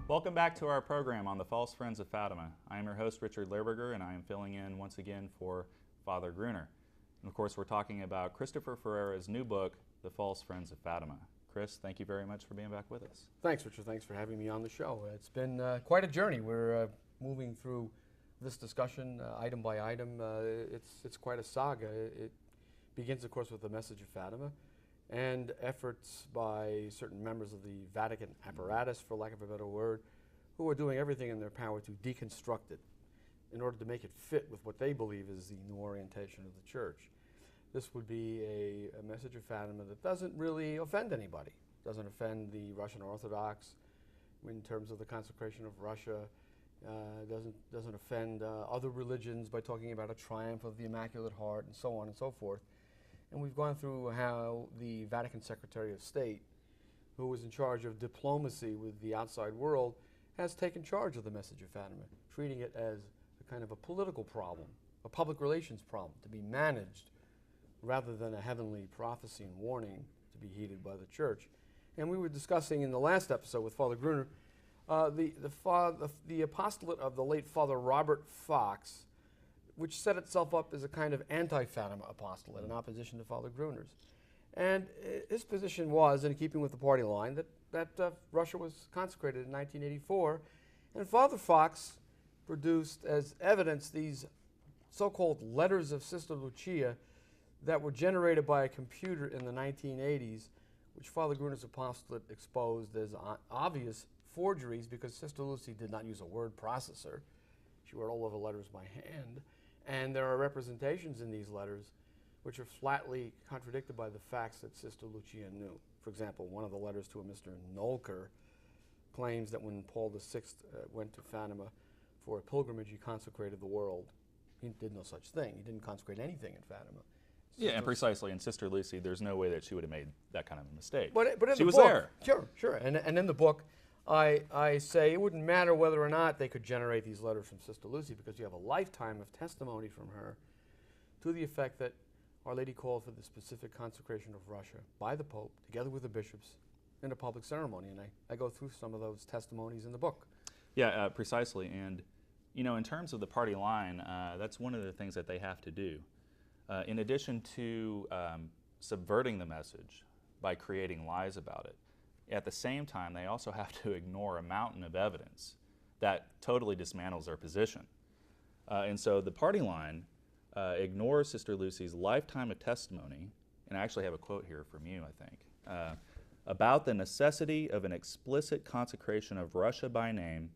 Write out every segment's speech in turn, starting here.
Welcome back to our program on the False Friends of Fatima. I am your host, Richard Lehrberger, and I am filling in once again for Father Gruner. And of course, we're talking about Christopher Ferreira's new book, The False Friends of Fatima. Chris, thank you very much for being back with us. Thanks, Richard. Thanks for having me on the show. It's been quite a journey. We're moving through this discussion item by item. It's quite a saga. It begins, of course, with the message of Fatima and efforts by certain members of the Vatican apparatus, for lack of a better word, who are doing everything in their power to deconstruct it in order to make it fit with what they believe is the new orientation of the Church. This would be a message of Fatima that doesn't really offend anybody. Doesn't offend the Russian Orthodox in terms of the consecration of Russia. Doesn't offend other religions by talking about a triumph of the Immaculate Heart and so on and so forth. And we've gone through how the Vatican Secretary of State, who was in charge of diplomacy with the outside world, has taken charge of the message of Fatima, treating it as a kind of a political problem, a public relations problem to be managed rather than a heavenly prophecy and warning to be heeded by the Church. And we were discussing in the last episode with Father Gruner the apostolate of the late Father Robert Fox, which set itself up as a kind of anti-Fatima apostolate in opposition to Father Gruner's. And his position was, in keeping with the party line, that Russia was consecrated in 1984. And Father Fox produced as evidence these so-called letters of Sister Lucia that were generated by a computer in the 1980s, which Father Gruner's apostolate exposed as obvious forgeries because Sister Lucy did not use a word processor. She wrote all of the letters by hand. And there are representations in these letters which are flatly contradicted by the facts that Sister Lucia knew. For example, one of the letters to a Mr. Nolker claims that when Paul VI went to Fatima for a pilgrimage, he consecrated the world. He did no such thing. He didn't consecrate anything in Fatima. Yeah, and precisely in Sister Lucy, there's no way that she would have made that kind of a mistake. But in she the was book, there. Sure. And in the book, I say it wouldn't matter whether or not they could generate these letters from Sister Lucy because you have a lifetime of testimony from her to the effect that Our Lady called for the specific consecration of Russia by the Pope, together with the bishops, in a public ceremony. And I go through some of those testimonies in the book. Yeah, precisely. And, you know, in terms of the party line, that's one of the things that they have to do. In addition to subverting the message by creating lies about it, at the same time, they also have to ignore a mountain of evidence that totally dismantles their position. And so the party line ignores Sister Lucy's lifetime of testimony, and I actually have a quote here from you, I think, about the necessity of an explicit consecration of Russia by name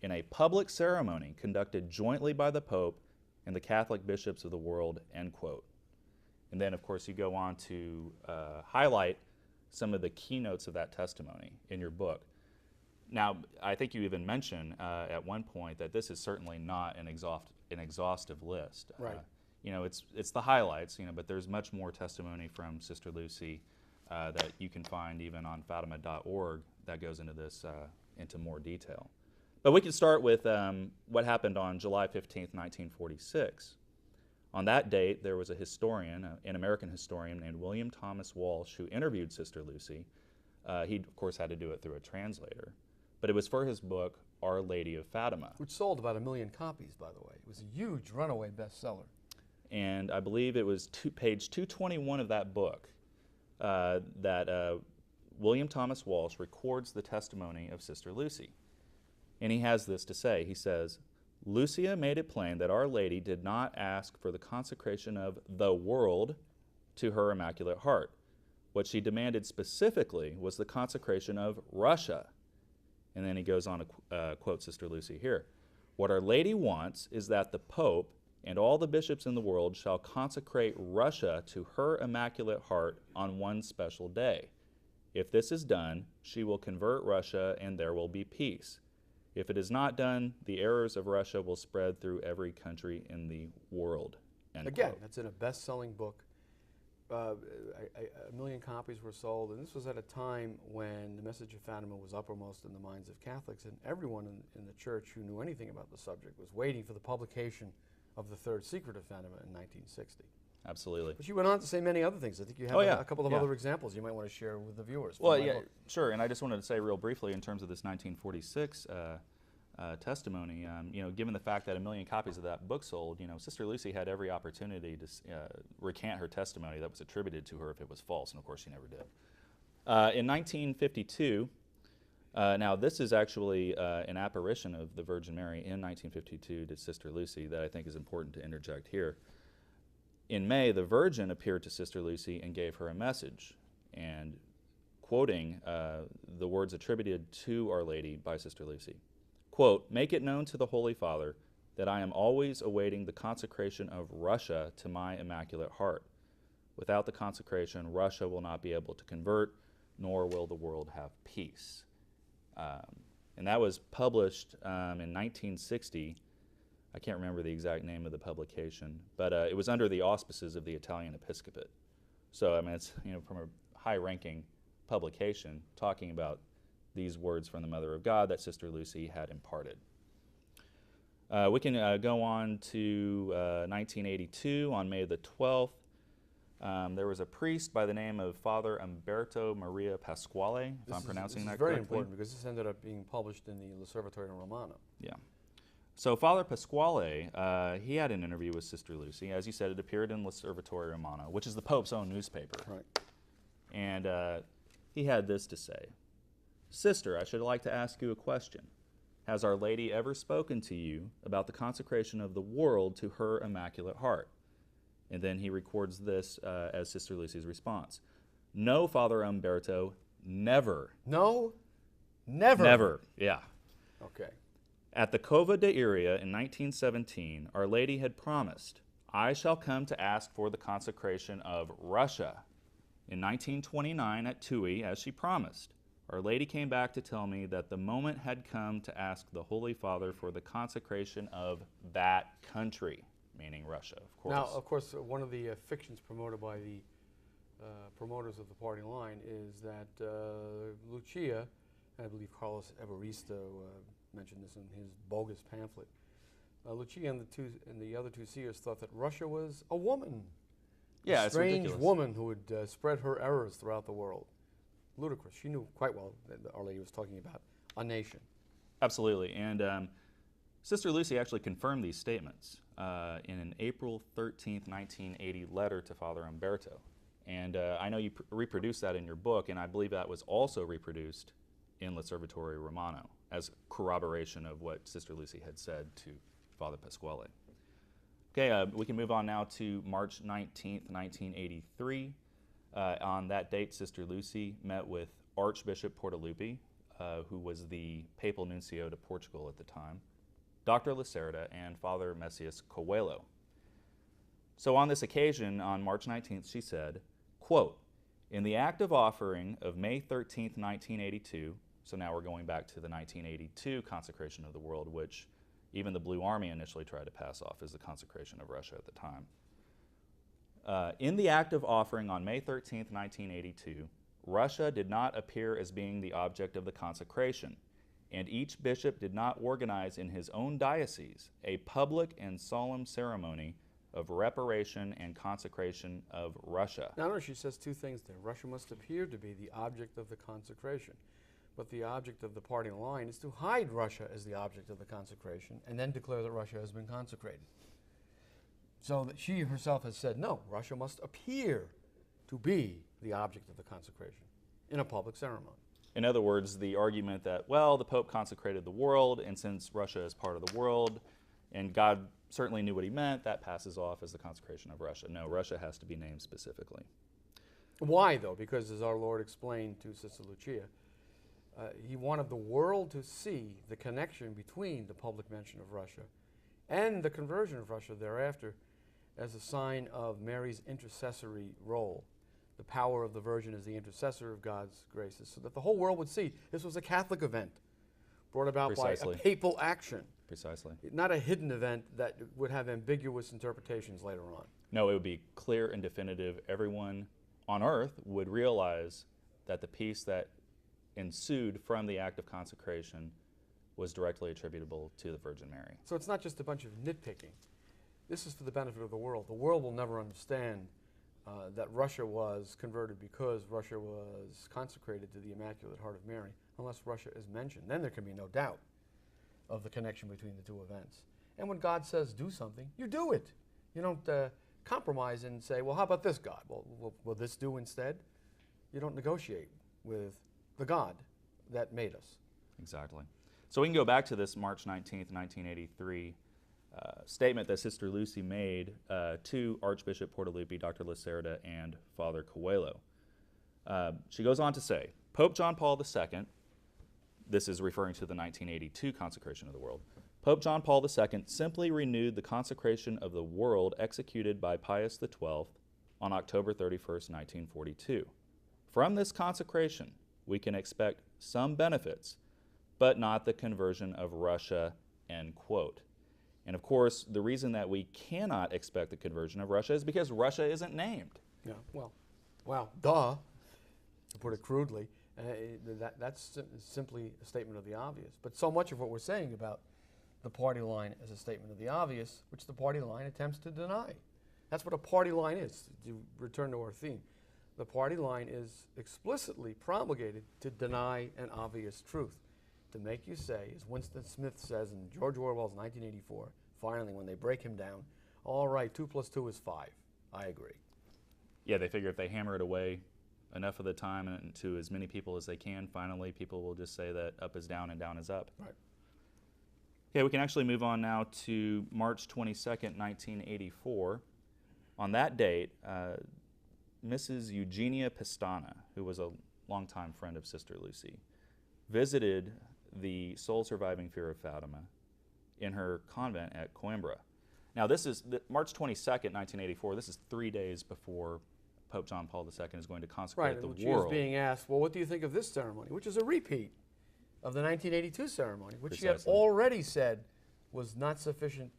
in a public ceremony conducted jointly by the Pope and the Catholic bishops of the world, end quote. And then, of course, you go on to highlight some of the keynotes of that testimony in your book. Now, I think you even mentioned at one point that this is certainly not an exhaustive list. Right. You know, it's the highlights, you know, but there's much more testimony from Sister Lucy that you can find even on Fatima.org that goes into this into more detail. But we can start with what happened on July 15th, 1946. On that date, there was a historian, an American historian named William Thomas Walsh, who interviewed Sister Lucy. He, of course, had to do it through a translator. But it was for his book, Our Lady of Fatima. Which sold about 1 million copies, by the way. It was a huge runaway bestseller. And I believe it was page 221 of that book that William Thomas Walsh records the testimony of Sister Lucy. And he has this to say. He says, Lucia made it plain that Our Lady did not ask for the consecration of the world to her Immaculate Heart. What she demanded specifically was the consecration of Russia. And then he goes on to quote Sister Lucy here. What Our Lady wants is that the Pope and all the bishops in the world shall consecrate Russia to her Immaculate Heart on one special day. If this is done, she will convert Russia and there will be peace. If it is not done, the errors of Russia will spread through every country in the world. End Again, quote. that's in a best-selling book. 1 million copies were sold, and this was at a time when the message of Fatima was uppermost in the minds of Catholics, and everyone in the Church who knew anything about the subject was waiting for the publication of the third secret of Fatima in 1960. absolutely. But she went on to say many other things. I think you have a couple of other examples you might want to share with the viewers. Well, yeah, sure. And I just wanted to say real briefly in terms of this 1946 testimony, you know, given the fact that 1 million copies of that book sold, you know, Sister Lucy had every opportunity to recant her testimony that was attributed to her if it was false, and of course she never did. In 1952, now this is actually an apparition of the Virgin Mary in 1952 to Sister Lucy that I think is important to interject here. In May, the Virgin appeared to Sister Lucy and gave her a message, and quoting the words attributed to Our Lady by Sister Lucy. Quote, "Make it known to the Holy Father that I am always awaiting the consecration of Russia to my Immaculate Heart. Without the consecration, Russia will not be able to convert, nor will the world have peace." And that was published in 1960. I can't remember the exact name of the publication, but it was under the auspices of the Italian Episcopate. So, I mean, it's, you know, from a high-ranking publication talking about these words from the Mother of God that Sister Lucy had imparted. We can go on to 1982. On May the 12th, there was a priest by the name of Father Umberto Maria Pasquale, if I'm pronouncing that correctly. This is very important because this ended up being published in the L'Osservatore Romano. Yeah. So Father Pasquale, he had an interview with Sister Lucy. As you said, it appeared in L'Osservatore Romano, which is the Pope's own newspaper. Right. And he had this to say. "Sister, I should like to ask you a question. Has Our Lady ever spoken to you about the consecration of the world to her Immaculate Heart?" And then he records this as Sister Lucy's response. "No, Father Umberto, never." No? Never? Never, yeah. Okay. "At the Cova de Iria in 1917, Our Lady had promised, 'I shall come to ask for the consecration of Russia.' In 1929 at Tui, as she promised, Our Lady came back to tell me that the moment had come to ask the Holy Father for the consecration of that country," meaning Russia, of course. Now, of course, one of the fictions promoted by the promoters of the party line is that Lucia, I believe Carlos Evaristo mentioned this in his bogus pamphlet, Lucia and the other two seers thought that Russia was a woman. Yeah, a it's strange ridiculous. woman who would spread her errors throughout the world. Ludicrous. She knew quite well that Our Lady was talking about a nation. Absolutely. And Sister Lucy actually confirmed these statements in an April 13th, 1980 letter to Father Umberto. And I know you reproduced that in your book, and I believe that was also reproduced in L'Osservatore Romano as corroboration of what Sister Lucy had said to Father Pasquale. Okay, we can move on now to March 19th, 1983. On that date, Sister Lucy met with Archbishop Portaluppi, who was the papal nuncio to Portugal at the time, Dr. Lacerda, and Father Messias Coelho. So on this occasion, on March 19th, she said, quote, "In the act of offering of May 13th, 1982, so now we're going back to the 1982 consecration of the world, which even the Blue Army initially tried to pass off as the consecration of Russia at the time. In the act of offering on May 13th, 1982, Russia did not appear as being the object of the consecration, and each bishop did not organize in his own diocese a public and solemn ceremony of reparation and consecration of Russia." Now, notice she says two things there. Russia must appear to be the object of the consecration, but the object of the party line is to hide Russia as the object of the consecration and then declare that Russia has been consecrated. So that she herself has said, no, Russia must appear to be the object of the consecration in a public ceremony. In other words, the argument that, well, the Pope consecrated the world, and since Russia is part of the world, and God certainly knew what he meant, that passes off as the consecration of Russia. No, Russia has to be named specifically. Why, though? Because as our Lord explained to Sister Lucia, he wanted the world to see the connection between the public mention of Russia and the conversion of Russia thereafter as a sign of Mary's intercessory role. The power of the Virgin as the intercessor of God's graces, so that the whole world would see this was a Catholic event brought about Precisely. by a papal action. Precisely. Not a hidden event that would have ambiguous interpretations later on. No, it would be clear and definitive. Everyone on earth would realize that the peace that ensued from the act of consecration was directly attributable to the Virgin Mary. So it's not just a bunch of nitpicking. this is for the benefit of the world. The world will never understand that Russia was converted because Russia was consecrated to the Immaculate Heart of Mary, unless Russia is mentioned. Then there can be no doubt of the connection between the two events. And when God says do something, you do it. You don't compromise and say, well, how about this, God? Well, will this do instead? You don't negotiate with the God that made us. Exactly. So we can go back to this March 19th, 1983 statement that Sister Lucy made to Archbishop Portaluppi, Dr. Lacerda, and Father Coelho. She goes on to say, Pope John Paul II, this is referring to the 1982 consecration of the world, Pope John Paul II simply renewed the consecration of the world executed by Pius XII on October 31st, 1942. From this consecration, we can expect some benefits, but not the conversion of Russia, end quote. And of course, the reason that we cannot expect the conversion of Russia is because Russia isn't named. Yeah, well, duh, to put it crudely. That's simply a statement of the obvious. But so much of what we're saying about the party line is a statement of the obvious, which the party line attempts to deny. That's what a party line is, to return to our theme. The party line is explicitly promulgated to deny an obvious truth, to make you say, as Winston Smith says in George Orwell's 1984, finally when they break him down, all right, 2 + 2 is 5. I agree. Yeah, they figure if they hammer it away enough of the time and to as many people as they can, finally people will just say that up is down and down is up. Right. Okay, we can actually move on now to March 22nd, 1984. On that date, Mrs. Eugenia Pestana, who was a longtime friend of Sister Lucy, visited the sole surviving figure of Fatima in her convent at Coimbra. Now, this is March 22nd, 1984. This is 3 days before Pope John Paul II is going to consecrate the world. She was being asked, well, what do you think of this ceremony? Which is a repeat of the 1982 ceremony, which she had already said was not sufficient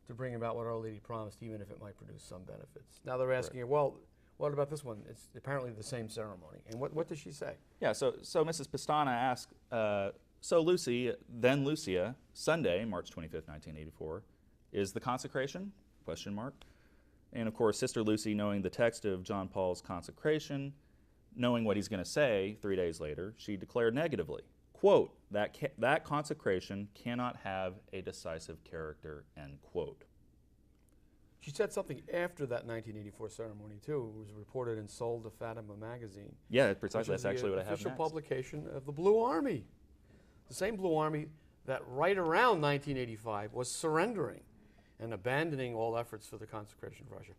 to bring about what Our Lady promised, even if it might produce some benefits. Now they're asking her, well, what about this one? It's apparently the same ceremony. And what does she say? Yeah, so Mrs. Pestana asked, so Lucy, then Lucia, Sunday, March 25th, 1984, is the consecration? Question mark. And of course, Sister Lucy, knowing the text of John Paul's consecration, knowing what he's going to say 3 days later, she declared negatively, quote, that consecration cannot have a decisive character, end quote. She said something after that 1984 ceremony, too. It was reported in Sol de Fatima magazine. Yeah, precisely. That's actually what I have next. Official publication of the Blue Army. The same Blue Army that right around 1985 was surrendering and abandoning all efforts for the consecration of Russia.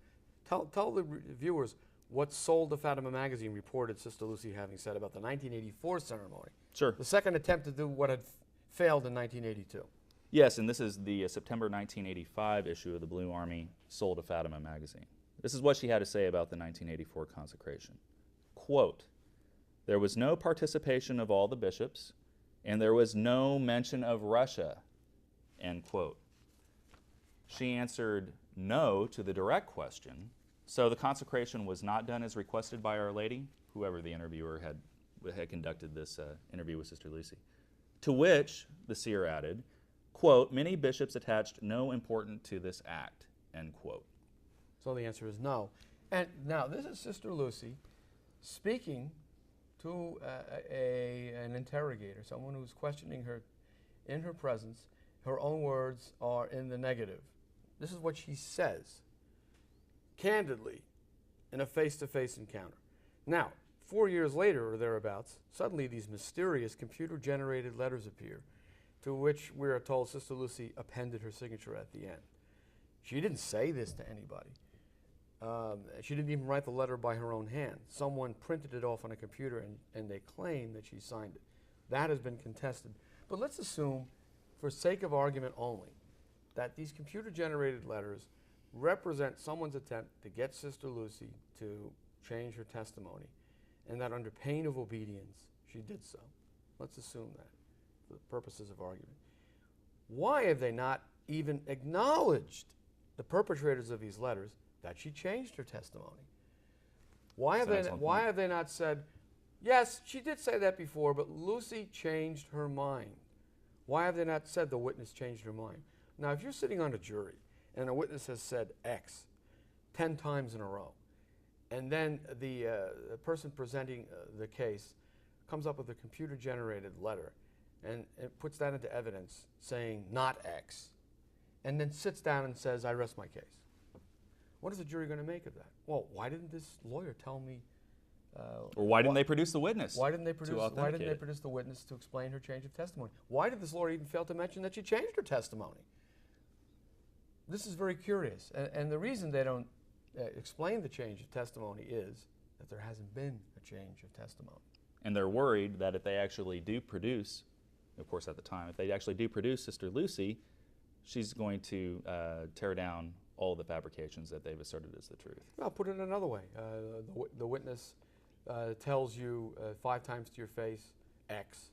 Tell the viewers what Sol de Fatima magazine reported Sister Lucy having said about the 1984 ceremony. Sure. The second attempt to do what had failed in 1982. Yes, and this is the September 1985 issue of the Blue Army Sol de Fatima magazine. This is what she had to say about the 1984 consecration. Quote, there was no participation of all the bishops, and there was no mention of Russia, end quote. She answered no to the direct question, so the consecration was not done as requested by Our Lady, whoever the interviewer had conducted this interview with Sister Lucy. To which the seer added, quote, many bishops attached no importance to this act, end quote. So the answer is no. And now this is Sister Lucy speaking to an interrogator, someone who's questioning her in her presence. Her own words are in the negative. This is what she says, candidly, in a face-to-face encounter. Now, 4 years later or thereabouts, suddenly these mysterious computer-generated letters appear, to which we are told Sister Lucy appended her signature at the end. She didn't say this to anybody. She didn't even write the letter by her own hand. Someone printed it off on a computer and they claim that she signed it. That has been contested. But let's assume, for sake of argument only, that these computer-generated letters represent someone's attempt to get Sister Lucy to change her testimony, and that under pain of obedience, she did so. Let's assume that, for the purposes of argument. Why have they not even acknowledged, the perpetrators of these letters, that she changed her testimony? Why have they not said, yes, she did say that before, but Lucy changed her mind? Why have they not said the witness changed her mind? Now, if you're sitting on a jury and a witness has said X 10 times in a row, and then the person presenting the case comes up with a computer-generated letter and puts that into evidence saying not X, and then sits down and says, I rest my case. What is the jury going to make of that? Well, why didn't this lawyer tell me? Or why didn't they produce the witness? Why didn't they produce? Why didn't they it? produce the witness to explain her change of testimony? Why did this lawyer even fail to mention that she changed her testimony? This is very curious, and the reason they don't explain the change of testimony is that there hasn't been a change of testimony. And they're worried that if they actually do produce, of course at the time, if they actually do produce Sister Lucy, she's going to tear down all the fabrications that they've asserted as the truth. I'll put it another way. The witness tells you 5 times to your face X,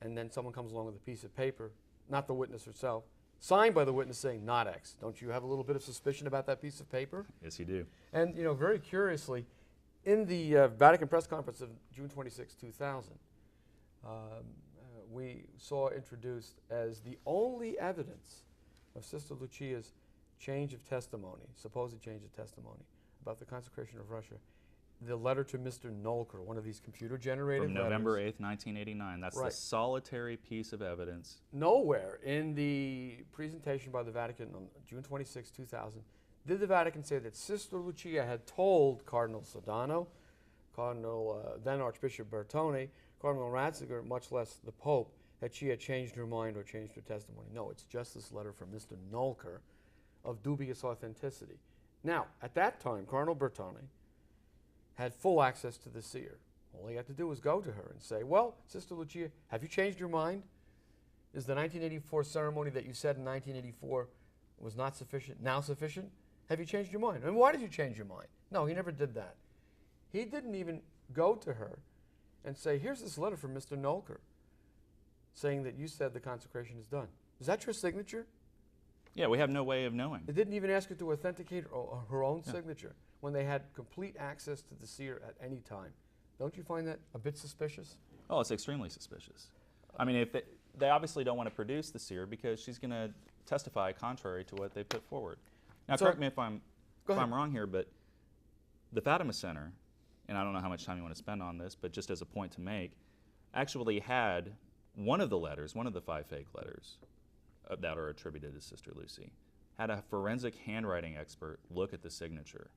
and then someone comes along with a piece of paper, not the witness herself, signed by the witness saying not X. Don't you have a little bit of suspicion about that piece of paper? Yes, you do. And very curiously, in the Vatican press conference of June 26, 2000, we saw introduced as the only evidence of Sister Lucia's change of testimony, supposed change of testimony about the consecration of Russia, the letter to Mr. Nolker, one of these computer-generated From letters. November 8th, 1989. That's right. the solitary piece of evidence. Nowhere in the presentation by the Vatican on June 26, 2000, did the Vatican say that Sister Lucia had told Cardinal Sodano, then Archbishop Bertone, Cardinal Ratzinger, much less the Pope, that she had changed her mind or changed her testimony. No, it's just this letter from Mr. Nolker of dubious authenticity. Now, at that time, Cardinal Bertone had full access to the seer. All he had to do was go to her and say, well, Sister Lucia, have you changed your mind? Is the 1984 ceremony that you said in 1984 was not sufficient now sufficient? Have you changed your mind? And why did you change your mind? No, he never did that. He didn't even go to her and say, here's this letter from Mr. Nolker saying that you said the consecration is done. Is that your signature? Yeah, we have no way of knowing. It didn't even ask her to authenticate her own signature when they had complete access to the seer at any time. Don't you find that a bit suspicious? Oh, it's extremely suspicious. I mean, if they obviously don't want to produce the seer because she's going to testify contrary to what they put forward. Now, So- correct me if I'm wrong here, but the Fatima Center, and I don't know how much time you want to spend on this, but just as a point to make, actually had one of the letters, one of the 5 fake letters that are attributed to Sister Lucy, had a forensic handwriting expert look at the signature,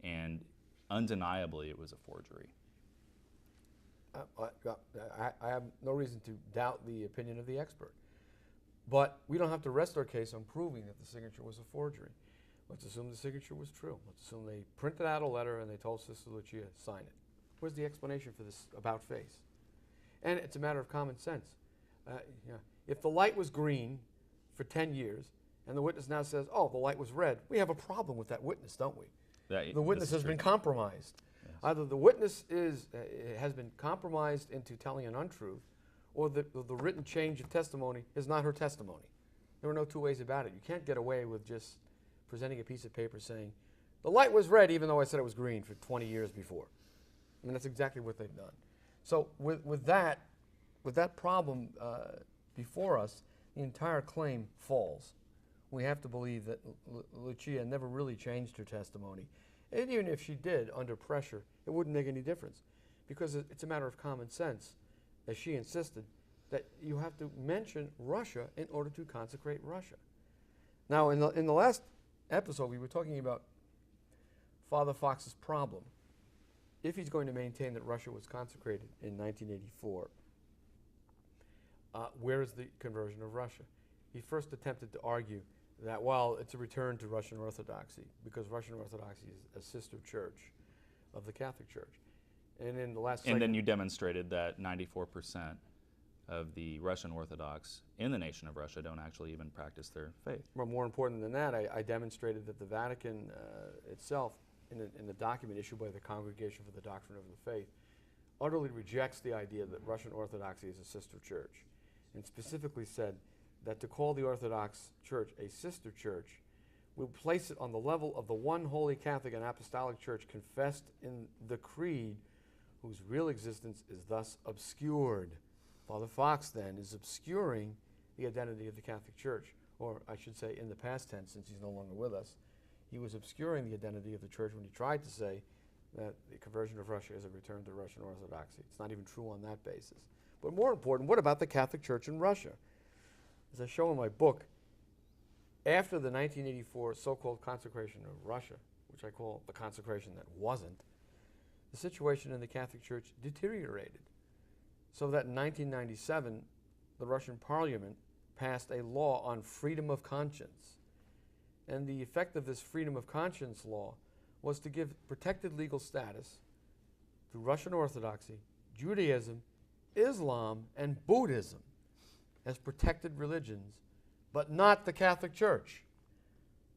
and undeniably it was a forgery. I have no reason to doubt the opinion of the expert. But we don't have to rest our case on proving that the signature was a forgery. Let's assume the signature was true. Let's assume they printed out a letter and they told Sister Lucia, sign it. Where's the explanation for this about face? And it's a matter of common sense. If the light was green for 10 years and the witness now says, oh, the light was red, we have a problem with that witness, don't we? The witness has been compromised. Yes. Either the witness has been compromised into telling an untruth, or the written change of testimony is not her testimony. There are no two ways about it. You can't get away with just presenting a piece of paper saying, the light was red even though I said it was green for 20 years before. I mean, that's exactly what they've done. So with that problem before us, the entire claim falls. We have to believe that Lucia never really changed her testimony. And even if she did, under pressure, it wouldn't make any difference, because it's a matter of common sense, as she insisted, that you have to mention Russia in order to consecrate Russia. Now, in the last episode, we were talking about Father Fox's problem. If he's going to maintain that Russia was consecrated in 1984, where is the conversion of Russia? He first attempted to argue that, well, it's a return to Russian Orthodoxy, because Russian Orthodoxy is a sister church of the Catholic Church. And in the last And then you demonstrated that 94% of the Russian Orthodox in the nation of Russia don't actually even practice their faith. But more important than that, I demonstrated that the Vatican itself, in the document issued by the Congregation for the Doctrine of the Faith, utterly rejects the idea that Russian Orthodoxy is a sister church, and specifically said that to call the Orthodox Church a sister church will place it on the level of the one holy Catholic and Apostolic Church confessed in the Creed, whose real existence is thus obscured. Father Fox, then, is obscuring the identity of the Catholic Church, or I should say in the past tense since he's no longer with us, he was obscuring the identity of the church when he tried to say that the conversion of Russia is a return to Russian Orthodoxy. It's not even true on that basis. But more important, what about the Catholic Church in Russia? As I show in my book, after the 1984 so-called consecration of Russia, which I call the consecration that wasn't, the situation in the Catholic Church deteriorated. So that in 1997, the Russian parliament passed a law on freedom of conscience. And the effect of this freedom of conscience law was to give protected legal status to Russian Orthodoxy, Judaism, Islam, and Buddhism as protected religions, but not the Catholic Church.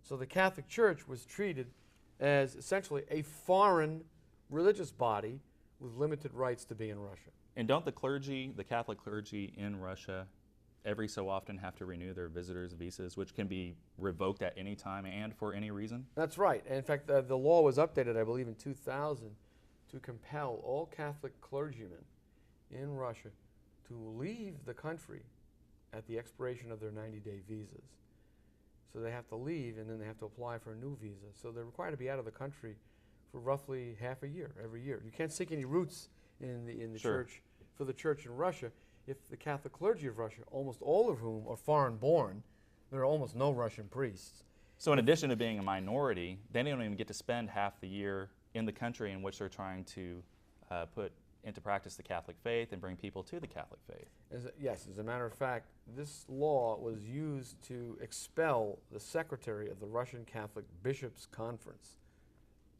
So the Catholic Church was treated as essentially a foreign religious body with limited rights to be in Russia. And don't the clergy, the Catholic clergy in Russia, every so often have to renew their visitors' visas, which can be revoked at any time and for any reason? That's right. And in fact, the law was updated, I believe, in 2000 to compel all Catholic clergymen in Russia to leave the country at the expiration of their 90-day visas. So they have to leave, and then they have to apply for a new visa. So they're required to be out of the country for roughly half a year, every year. You can't seek any roots in the Sure. church, for the church in Russia, if the Catholic clergy of Russia, almost all of whom are foreign-born, there are almost no Russian priests. So in addition to being a minority, they don't even get to spend half the year in the country in which they're trying to put into practice the Catholic faith and bring people to the Catholic faith. Yes, as a matter of fact, this law was used to expel the secretary of the Russian Catholic Bishops' Conference,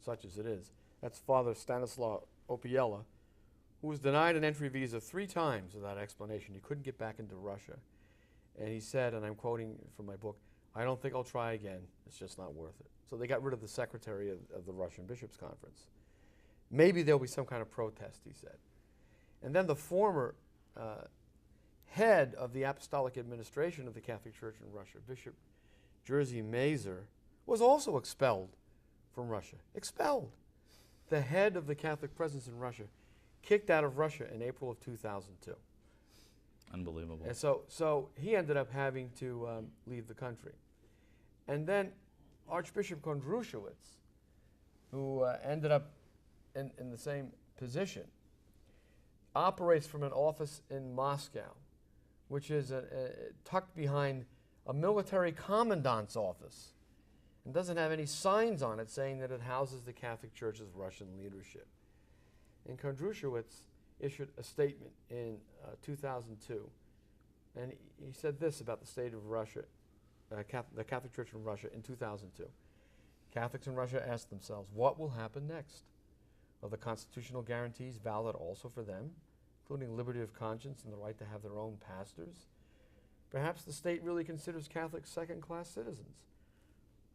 such as it is. That's Father Stanislaw Opiela, who was denied an entry visa 3 times without explanation. He couldn't get back into Russia. And he said, and I'm quoting from my book, "I don't think I'll try again. It's just not worth it." So they got rid of the secretary of the Russian Bishops' Conference. Maybe there'll be some kind of protest, he said. And then the former head of the apostolic administration of the Catholic Church in Russia, Bishop Jerzy Mazer, was also expelled from Russia. Expelled. The head of the Catholic presence in Russia kicked out of Russia in April of 2002. Unbelievable. And so he ended up having to leave the country. And then Archbishop Kondrushewicz, who ended up in the same position, operates from an office in Moscow, which is tucked behind a military commandant's office, and doesn't have any signs on it saying that it houses the Catholic Church's Russian leadership. And Kondrushewicz issued a statement in 2002, and he said this about the state of Russia, the Catholic Church in Russia in 2002. Catholics in Russia asked themselves, what will happen next? Are the constitutional guarantees valid also for them, including liberty of conscience and the right to have their own pastors? Perhaps the state really considers Catholics second-class citizens.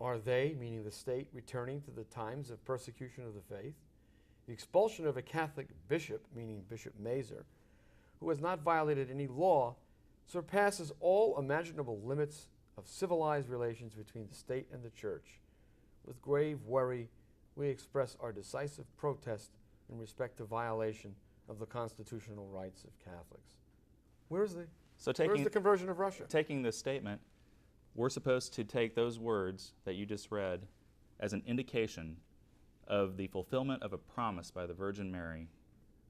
Are they, meaning the state, returning to the times of persecution of the faith? The expulsion of a Catholic bishop, meaning Bishop Mazer, who has not violated any law, surpasses all imaginable limits of civilized relations between the state and the church. With grave worry, we express our decisive protest in respect to violation of the constitutional rights of Catholics. Where's the conversion of Russia? Taking this statement, we're supposed to take those words that you just read as an indication of the fulfillment of a promise by the Virgin Mary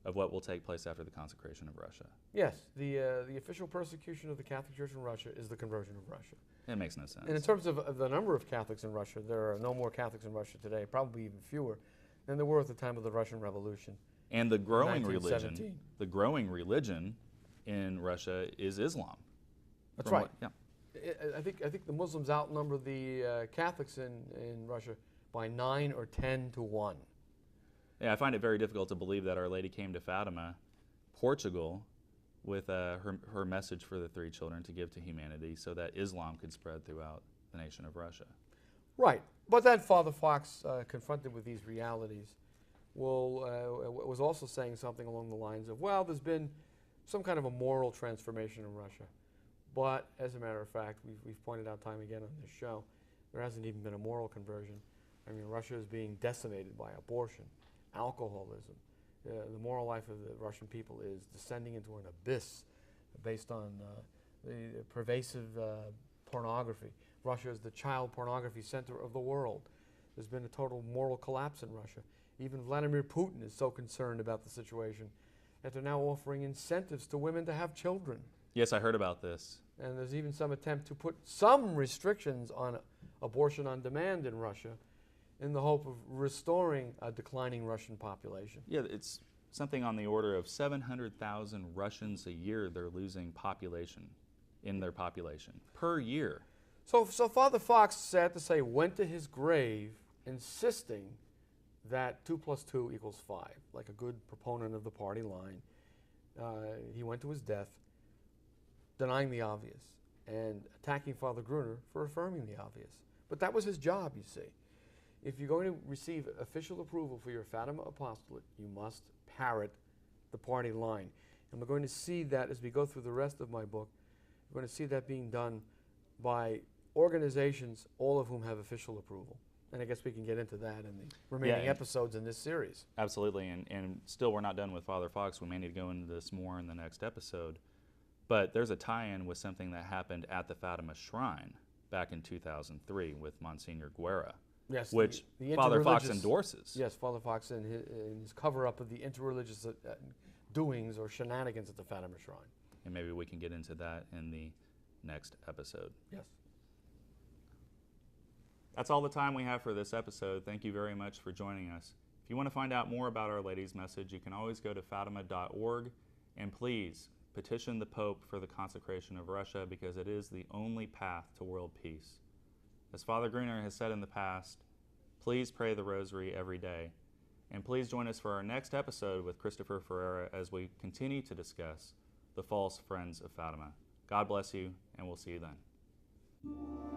of what will take place after the consecration of Russia. Yes, the official persecution of the Catholic Church in Russia is the conversion of Russia. It makes no sense. And in terms of the number of Catholics in Russia, there are no more Catholics in Russia today, probably even fewer, than there were at the time of the Russian Revolution. And the growing religion in Russia is Islam. That's right. Yeah. I think the Muslims outnumber the Catholics in Russia by 9 or 10 to 1. Yeah, I find it very difficult to believe that Our Lady came to Fatima, Portugal, with her message for the 3 children to give to humanity so that Islam could spread throughout the nation of Russia. Right. But then Father Fox, confronted with these realities, was also saying something along the lines of, well, there's been some kind of a moral transformation in Russia. But as a matter of fact, we've pointed out time again on this show, there hasn't even been a moral conversion. I mean, Russia is being decimated by abortion, alcoholism. The moral life of the Russian people is descending into an abyss based on the pervasive pornography. Russia is the child pornography center of the world. There's been a total moral collapse in Russia. Even Vladimir Putin is so concerned about the situation that they're now offering incentives to women to have children. Yes, I heard about this. And there's even some attempt to put some restrictions on abortion on demand in Russia in the hope of restoring a declining Russian population. Yeah, it's something on the order of 700,000 Russians a year they're losing population in their population per year. So Father Fox, sad to say, went to his grave insisting that 2 + 2 = 5, like a good proponent of the party line. He went to his death denying the obvious and attacking Father Gruner for affirming the obvious. But that was his job, you see. If you're going to receive official approval for your Fatima apostolate, you must parrot the party line. And we're going to see that as we go through the rest of my book. We're going to see that being done by organizations, all of whom have official approval. And I guess we can get into that in the remaining episodes in this series. Absolutely, and still we're not done with Father Fox. We may need to go into this more in the next episode. But there's a tie-in with something that happened at the Fatima Shrine back in 2003 with Monsignor Guerra, yes, which the Father Fox endorses. Yes, Father Fox in his cover-up of the interreligious doings or shenanigans at the Fatima Shrine. And maybe we can get into that in the next episode. Yes. That's all the time we have for this episode. Thank you very much for joining us. If you want to find out more about Our Lady's message, you can always go to fatima.org, and please petition the Pope for the consecration of Russia, because it is the only path to world peace. As Father Gruner has said in the past, please pray the Rosary every day. And please join us for our next episode with Christopher Ferreira as we continue to discuss the false friends of Fatima. God bless you, and we'll see you then.